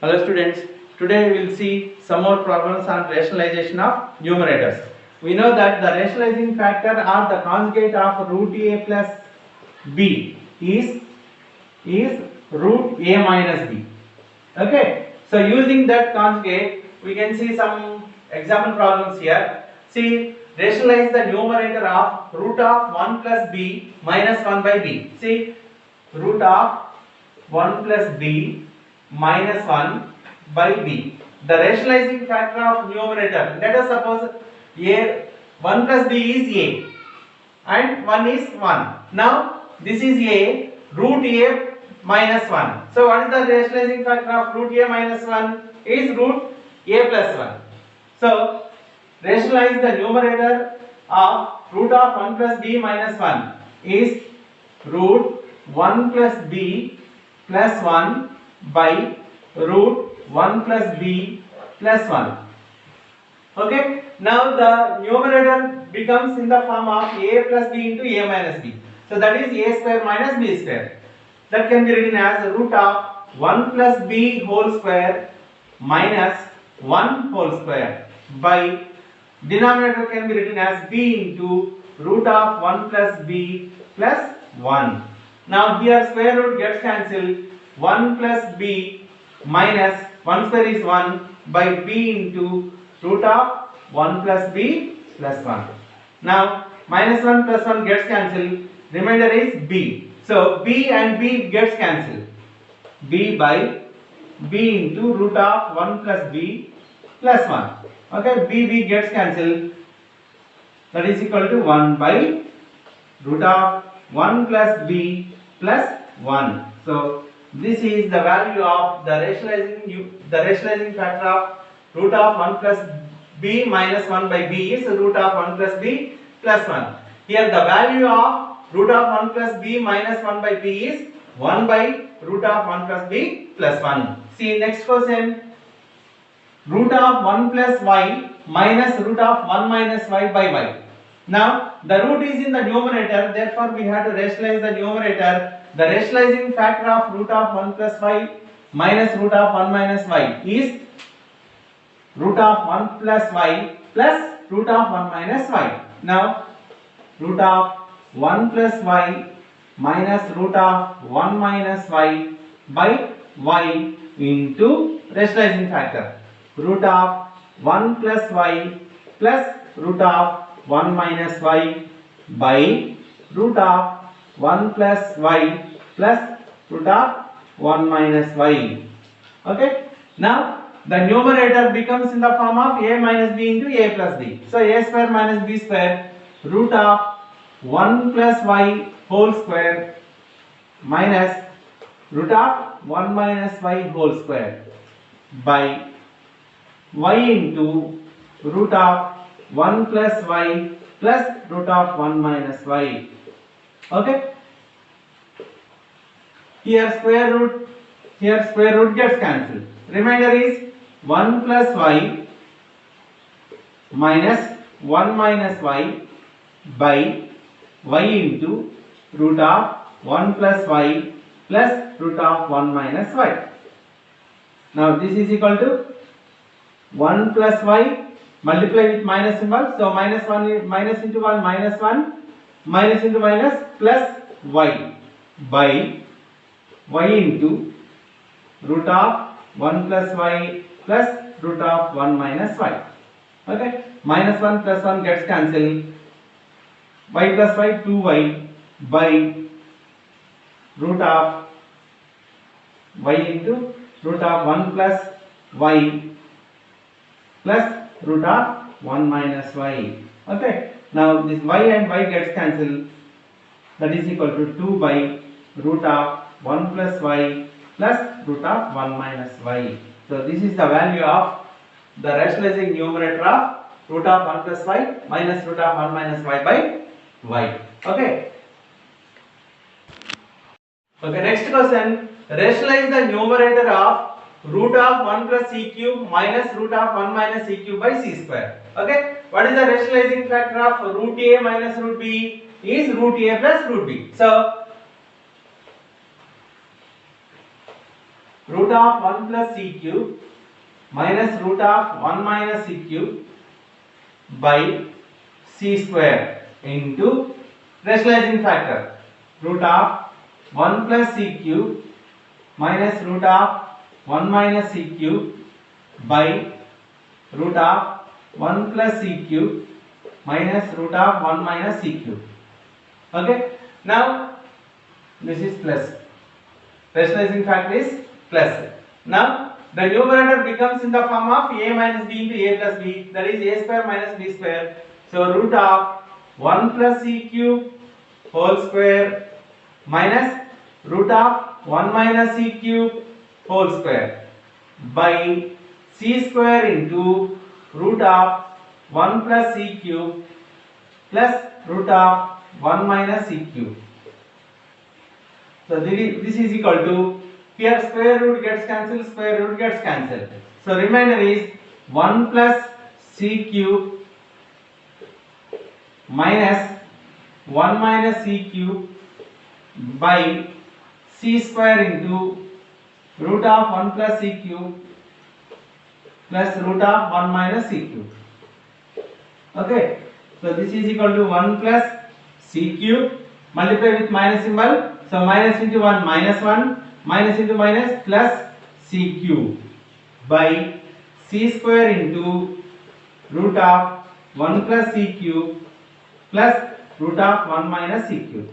Hello students, today we will see some more problems on rationalization of numerators. We know that the rationalizing factor or the conjugate of root a plus b is root a minus b. Okay, so using that conjugate we can see some example problems here. See, rationalize the numerator of root of 1 plus b minus 1 by b. See, root of 1 plus b minus 1 by b. The rationalizing factor of numerator, let us suppose a 1 plus b is a and 1 is 1. Now this is a, root a minus 1. So what is the rationalizing factor of root a minus 1? Is root a plus 1. So rationalize the numerator of root of 1 plus b minus 1 is root 1 plus b plus 1 by root 1 plus b plus 1. Okay, now the numerator becomes in the form of a plus b into a minus b. So that is a square minus b square. That can be written as root of 1 plus b whole square minus 1 whole square by denominator can be written as b into root of 1 plus b plus 1. Now here square root gets cancelled. 1 plus b minus 1 square is 1 by b into root of 1 plus b plus 1. Now minus 1 plus 1 gets cancelled. Remainder is b. So b and b gets cancelled. b by b into root of 1 plus b plus 1. Okay, b gets cancelled. That is equal to 1 by root of 1 plus b plus 1. So this is the value of the rationalizing factor of root of 1 plus b minus 1 by b is root of 1 plus b plus 1. Here the value of root of 1 plus b minus 1 by b is 1 by root of 1 plus b plus 1. See next question. Root of 1 plus y minus root of 1 minus y by y. Now the root is in the numerator, therefore we have to rationalize the numerator. The rationalizing factor of root of 1 plus y minus root of 1 minus y is root of 1 plus y plus root of 1 minus y. Now root of 1 plus y minus root of 1 minus y by y into rationalizing factor. Root of 1 plus y plus root of 1 minus y by root of 1 plus y plus root of 1 minus y. Okay. Now the numerator becomes in the form of a minus b into a plus b. So a square minus b square root of 1 plus y whole square minus root of 1 minus y whole square by y into root of 1 plus y plus root of 1 minus y. Okay. Here square root gets cancelled. Remainder is 1 plus y minus 1 minus y by y into root of 1 plus y plus root of 1 minus y. Now this is equal to 1 plus y multiply with minus symbol. So minus 1 minus into 1 minus 1 minus into minus plus y by y into root of 1 plus y plus root of 1 minus y. Okay, minus 1 plus 1 gets cancelled. Y plus y 2y by root of y into root of 1 plus y plus root of 1 minus y. Okay. Now this y and y gets cancelled. That is equal to 2 by root of 1 plus y plus root of 1 minus y. So this is the value of the rationalizing numerator of root of 1 plus y minus root of 1 minus y by y. Okay. Okay. Next question. Rationalize the numerator of root of 1 plus c cube minus root of 1 minus c cube by c square. Okay. What is the rationalizing factor of root a minus root b? Is root a plus root b. So root of 1 plus c cube minus root of 1 minus c cube by c square into rationalizing factor root of 1 plus c cube minus root of 1 minus c cube by root of 1 plus c cube minus root of 1 minus c cube. Okay, now this is plus. Rationalizing factor is plus. Now the numerator becomes in the form of a minus b into a plus b, that is a square minus b square. So root of 1 plus c cube whole square minus root of 1 minus c cube whole square by c square into root of 1 plus c cube plus root of 1 minus c cube. So this is equal to, here square root gets cancelled, square root gets cancelled. So remainder is 1 plus c cube minus 1 minus c cube by c square into root of 1 plus c cube plus root of 1 minus c cube. Okay, so this is equal to 1 plus c cube, multiply with minus symbol, so minus into 1 minus 1, minus into minus plus c cube by c square into root of 1 plus c cube plus root of 1 minus c cube.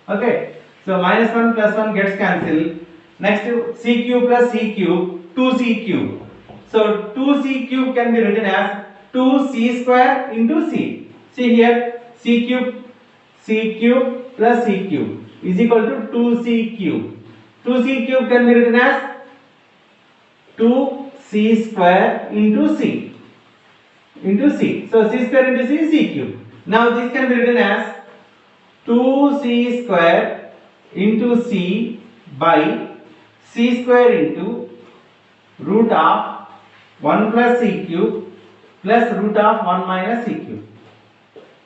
Okay, so minus 1 plus 1 gets cancelled. Next c cube plus c cube, 2c cube. So 2c cube can be written as 2c square into c. See here, c cube plus c cube is equal to 2c cube. 2c cube can be written as 2c square into c. So c square into c is c cube. Now this can be written as 2c square into c by c square into root of 1 plus c cube plus root of 1 minus c cube.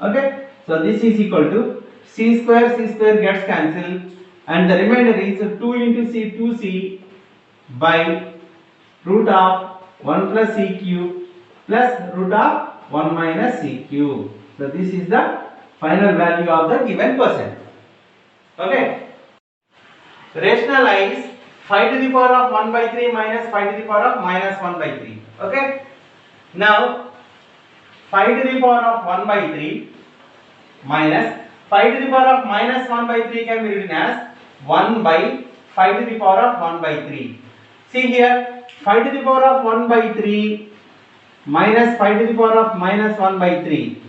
Okay, so this is equal to c square gets cancelled and the remainder is 2 into c, 2c by root of 1 plus c cube plus root of 1 minus c cube. So this is the final value of the given percent. Okay, rationalize 5 to the power of 1 by 3 minus 5 to the power of minus 1 by 3. Okay, now 5 to the power of 1 by 3 minus 5 to the power of minus 1 by 3 can be written as 1 by 5 to the power of 1 by 3. See here, 5 to the power of 1 by 3 minus 5 to the power of minus 1 by 3.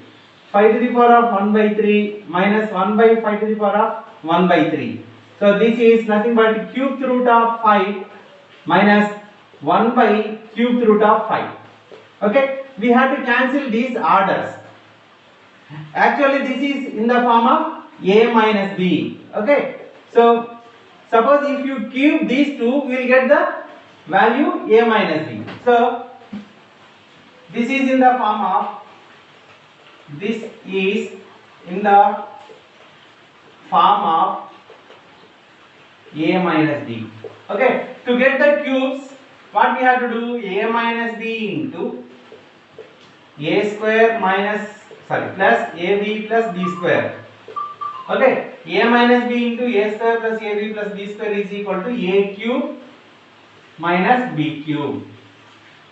5 to the power of 1 by 3 minus 1 by 5 to the power of 1 by 3. So this is nothing but cubed root of 5 minus 1 by cubed root of 5. Okay, we have to cancel these orders. Actually this is in the form of a minus b. Okay, so suppose if you cube these two, we will get the value a minus b. So this is in the form of, this is in the form of a minus b. Okay, to get the cubes, what we have to do, a minus b into a square minus, plus ab plus b square. Okay, a minus b into a square plus ab plus b square is equal to a cube minus b cube.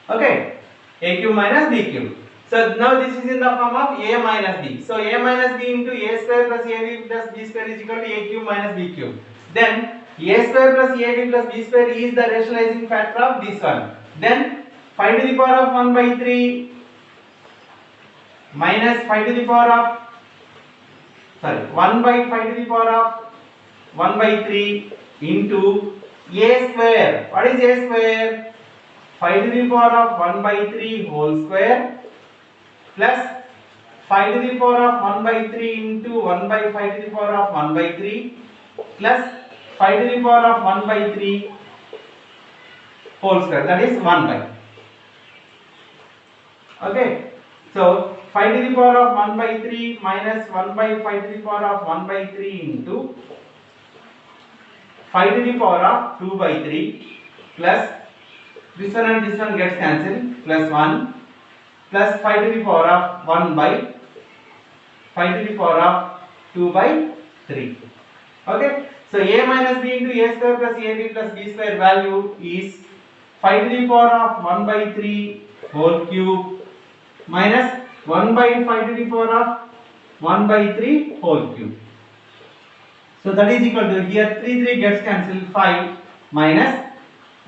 Okay, a cube minus b cube. So now this is in the form of a minus b. So a minus b into a square plus ab plus b square is equal to a cube minus b cube. Then a square plus ab plus b square is the rationalizing factor of this one. Then 5 to the power of 1 by 3 minus 5 to the power of 1 by 5 to the power of 1 by 3 into a square. What is a square? 5 to the power of 1 by 3 whole square plus 5 to the power of 1 by 3 into 1 by 5 to the power of 1 by 3 plus 5 to the power of 1 by 3 whole square, that is 1 by. Okay, so 5 to the power of 1 by 3 minus 1 by 5 to the power of 1 by 3 into 5 to the power of 2 by 3 plus this one and this one gets cancelled, plus 1 plus 5 to the power of 1 by 5 to the power of 2 by 3. Okay, so a minus b into a square plus ab plus b square value is 5 to the power of 1 by 3 whole cube minus 1 by 5 to the power of 1 by 3 whole cube. So that is equal to, here 3 gets cancelled, 5 minus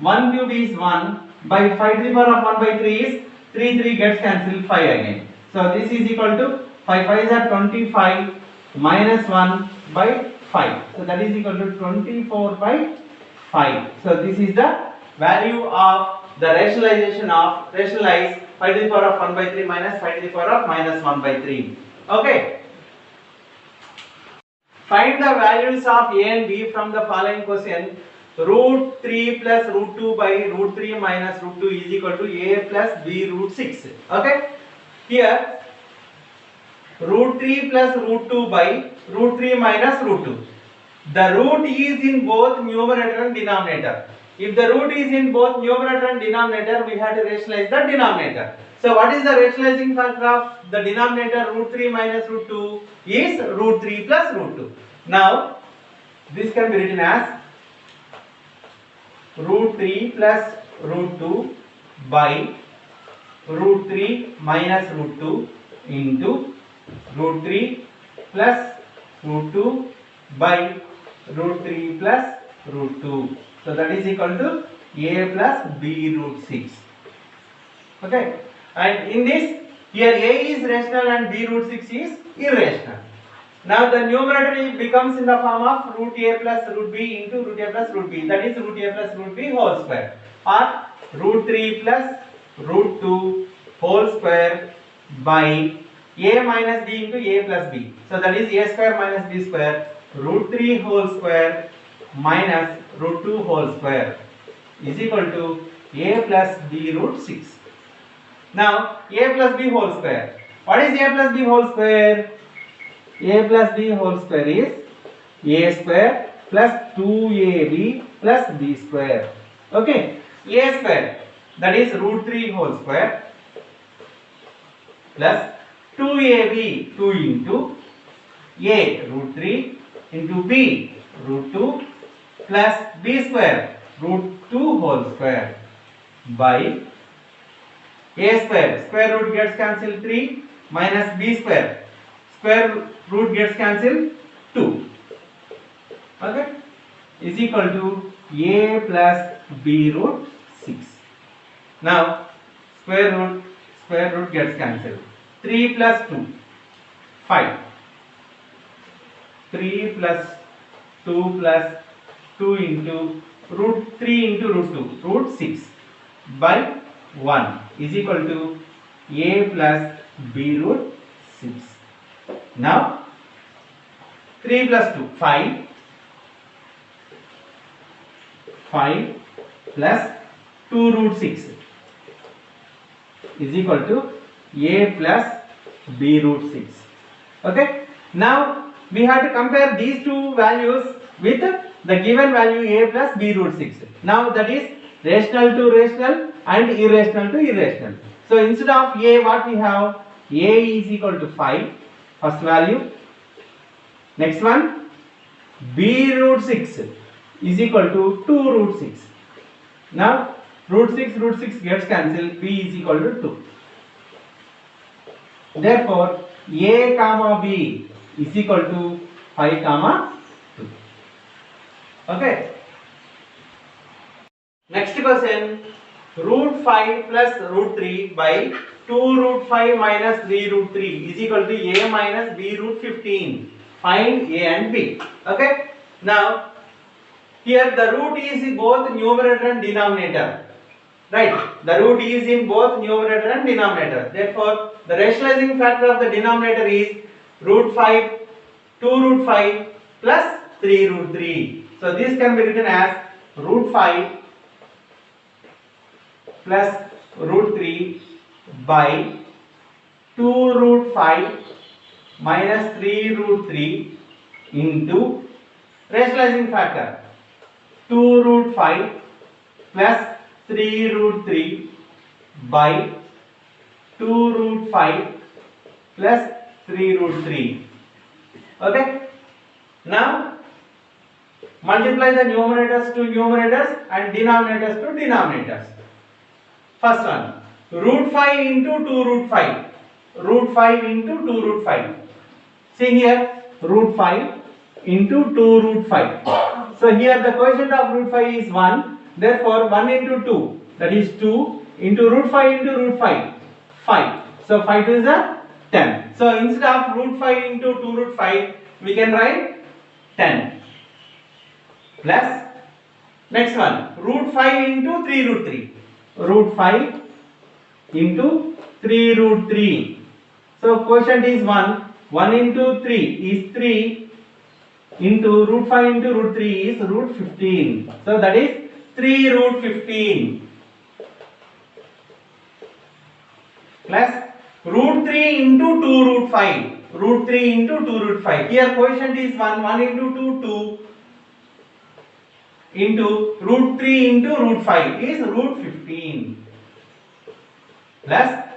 1 cube is 1 by 5 to the power of 1 by 3 is 3 gets cancelled, 5 again. So this is equal to 5 is at 25 minus 1 by 5. So that is equal to 24 by 5. So this is the value of the rationalization of rationalize 5 to the power of 1 by 3 minus 5 to the power of minus 1 by 3. Okay. Find the values of a and b from the following question. Root 3 plus root 2 by root 3 minus root 2 is equal to a plus b root 6. Okay. Here root 3 plus root 2 by root 3 minus root 2. The root is in both numerator and denominator. If the root is in both numerator and denominator, we have to rationalize the denominator. So what is the rationalizing factor of the denominator root 3 minus root 2 is root 3 plus root 2. Now this can be written as root 3 plus root 2 by root 3 minus root 2 into root 3 plus root 2 by root 3 plus root 2. So that is equal to a plus b root 6. Okay. And in this, here a is rational and b root 6 is irrational. Now the numerator becomes in the form of root a plus root b into root a plus root b. That is root a plus root b whole square, or root 3 plus root 2 whole square by a minus b into a plus b. So that is a square minus b square root 3 whole square minus root 2 whole square is equal to a plus b root 6. Now a plus b whole square. What is a plus b whole square? A plus b whole square is a square plus 2ab plus b square. Okay. A square, that is root 3 whole square plus 2ab, 2 into a root 3 into b root 2 plus b square root 2 whole square by a square, square root gets cancelled 3 minus b square, square root gets cancelled 2. Okay, is equal to a plus b root 6. Now square root gets cancelled. 3 plus 2, 5. 3 plus 2 plus 2 into root 3 into root 2, root 6 by 1 is equal to a plus b root 6. Now 3 plus 2, 5. 5 plus 2 root 6 is equal to a plus b root 6. Okay. Now we have to compare these two values with the given value a plus b root 6. Now that is rational to rational and irrational to irrational. So instead of a, what we have? A is equal to 5, first value. Next one, b root 6 is equal to 2 root 6. Now root 6 gets cancelled, b is equal to 2. Therefore a comma b is equal to 5 comma 2. Okay. Next question, root 5 plus root 3 by 2 root 5 minus 3 root 3 is equal to a minus b root 15. Find a and b. Okay. Now here the root is in both numerator and denominator. Right. The root is in both numerator and denominator. Therefore the rationalizing factor of the denominator is root 5, 2 root 5 plus 3 root 3. So this can be written as root 5 plus root 3 by 2 root 5 minus 3 root 3 into rationalizing factor 2 root 5 plus 3 root 3 by 2 root 5 plus 3 root 3. Okay. Now multiply the numerators to numerators and denominators to denominators. First one, root 5 into 2 root 5. Root 5 into 2 root 5. See here, root 5 into 2 root 5. So here the quotient of root 5 is 1. Therefore 1 into 2, that is 2 into root 5 into root 5, 5. So 5 to is a 10. So instead of root 5 into 2 root 5, we can write 10 plus next one, root 5 into 3 root 3. Root 5 into 3 root 3. So quotient is 1. 1 into 3 is 3 into root 5 into root 3 is root 15. So that is 3 root 15 plus root 3 into 2 root 5. Root 3 into 2 root 5. Here quotient is 1. 1 into 2, 2 into root 3 into root 5 is root 15 plus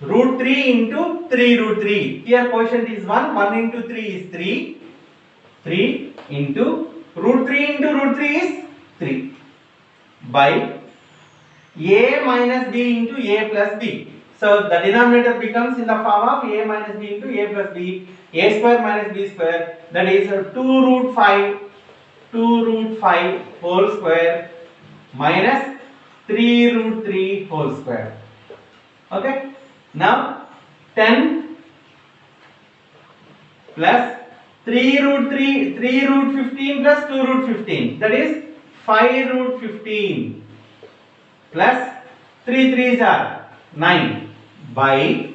root 3 into 3 root 3. Here quotient is 1. 1 into 3 is 3. 3 into root 3 into root 3 is 3 by a minus b into a plus b. So the denominator becomes in the form of a minus b into a plus b. A square minus b square, that is 2 root 5 whole square minus 3 root 3 whole square. Okay. Now 10 plus 3 root 15 plus 2 root 15, that is 5 root 15 plus 3 3s are 9 by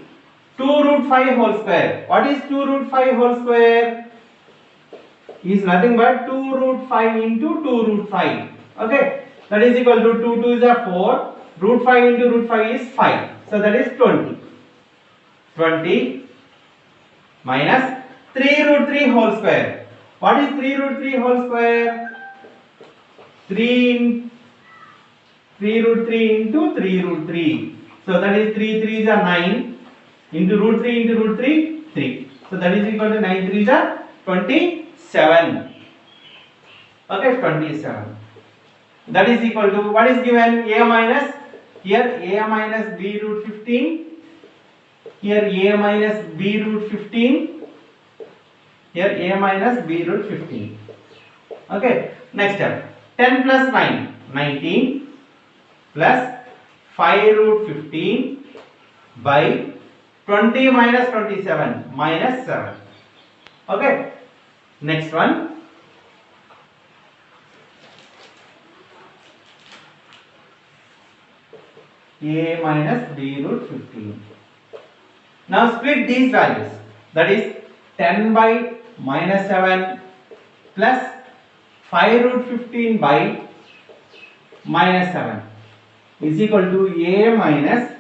2 root 5 whole square. What is 2 root 5 whole square? Is nothing but 2 root 5 into 2 root 5. Okay. That is equal to 2 2 is a 4. Root 5 into root 5 is 5. So that is 20. 20 minus 3 root 3 whole square. What is 3 root 3 whole square? 3 root 3 into 3 root 3. So that is 3 3 is a 9 into root 3, 3. So that is equal to 9 3 is a 27. Okay, 27. That is equal to, what is given? A minus, here a minus b root 15. Here a minus b root 15. Here a minus b root 15. Okay, next step. 10 plus 9, 19 plus 5 root 15 by 20 minus 27 minus 7. Okay, next one. A minus b root 15. Now split these values, that is 10 by minus 7 plus 5 root 15 by minus 7 is equal to a minus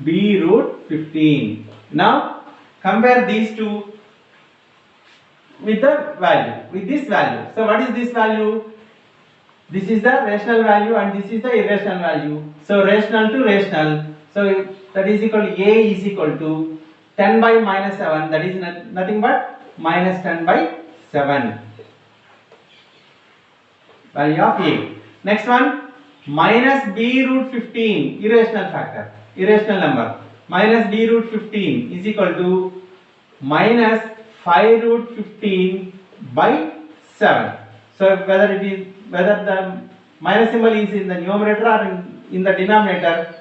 b root 15. Now compare these two with the value, with this value. So what is this value? This is the rational value and this is the irrational value. So rational to rational. So that is equal to a is equal to 10 by minus 7, that is nothing but minus 10 by 7. Value of a. Next one, minus b root 15, irrational factor, irrational number. Minus b root 15 is equal to minus 5 root 15 by 7. So whether the minus symbol is in the numerator or in the denominator,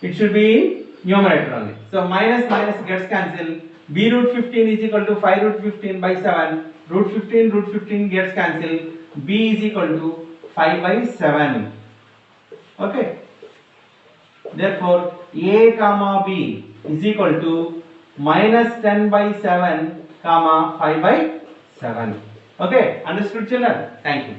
it should be in numerator only. So minus minus gets cancelled. B root 15 is equal to 5 root 15 by 7. Root 15 gets cancelled. B is equal to 5 by 7. Okay. Therefore, A comma B is equal to minus 10 by 7 comma 5 by 7. Okay. Understood, children? Thank you.